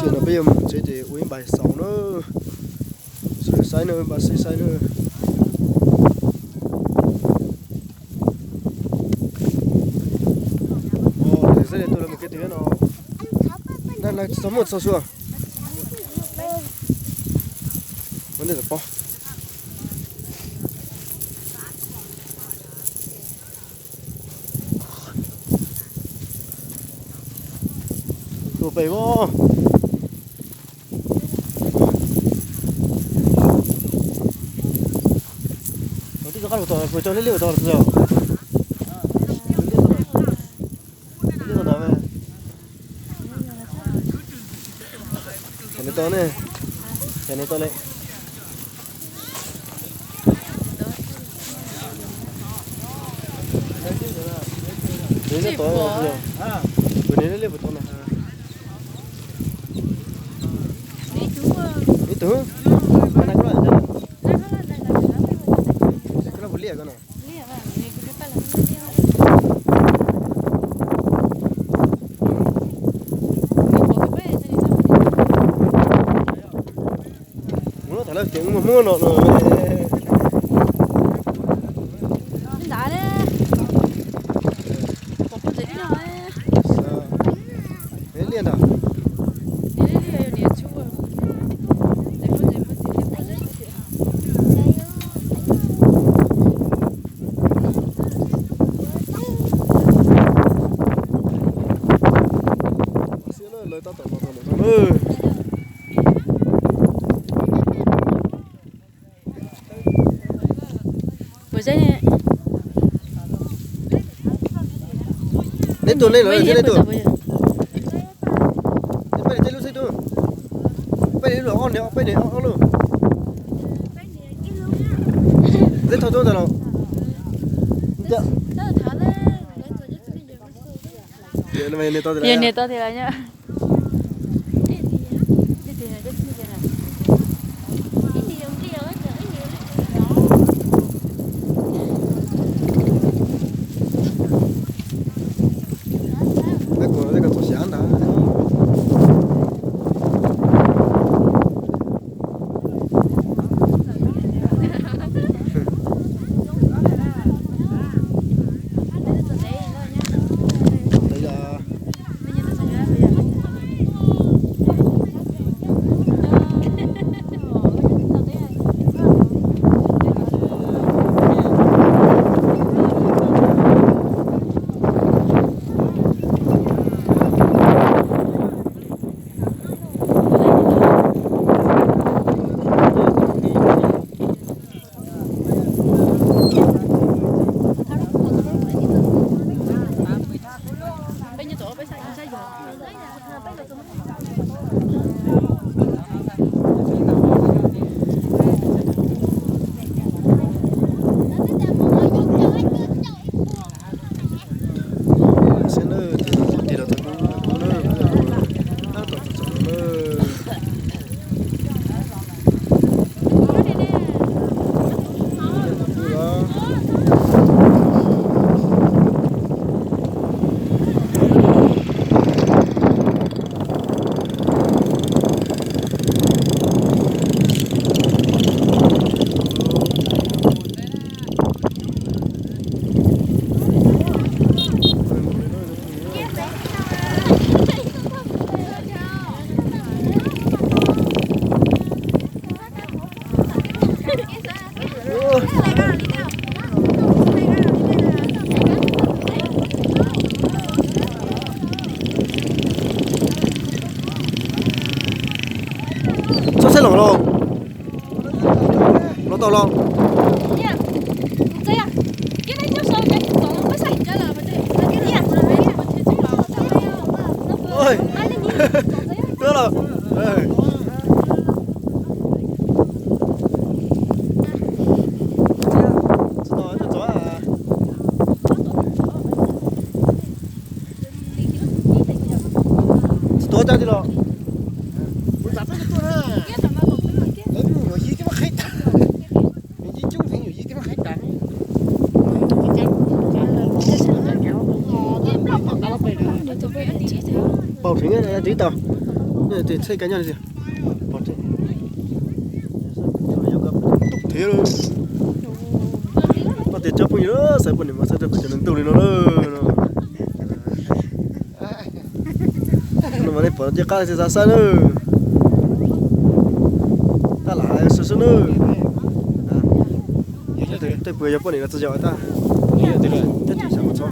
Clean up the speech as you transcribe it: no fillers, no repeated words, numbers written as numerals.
Xưa là bây giờ mình sẽ để uống bài sáu nữa, rồi sai nữa, bà sẽ sai nữa. Để sẽ để tôi làm một cái tiếng nó, đây là số một số xưa, vấn đề là bao. Đồ bể vô. Nó tí cho các đồ vừa cho lấy liều đồ rồi. Liều đồ này. Cái này to này. Cái này to này. Đấy là to rồi. Vừa nãy lấy liều to này. Itu, mana kau ada? Kau boleh lihat kan? Lihat lah, ni kita pala lihat. Muốn thằng nào tiếng mà mua nó. Đã đấy. Có cái gì nữa? Sao? Lấy liền à? Lời tao tao tao Bữa giờ này. lên tuần lên rồi lên tuần. Bây giờ lúc xây tuần. Bây giờ lúc on đấy, bây giờ on luôn. Lên thâu tuần rồi. Dạ. Iya nih tadi lah. Sao xe lỏng lo? Nó to lo. Ôi. Đưa rồi. Tôi cho đi lo. Bảo thính này tí tàu này thì xây cái nhà gì bỏ thế thế luôn mà tiền chấp bao nhiêu đó sai bữa này mà sai được cho nên tàu này nó nó mà này bỏ cho cái gì ra sai nữa ta lại sơ sơ nữa thế vừa cho bữa này là tự do ta thế thì sao mà cho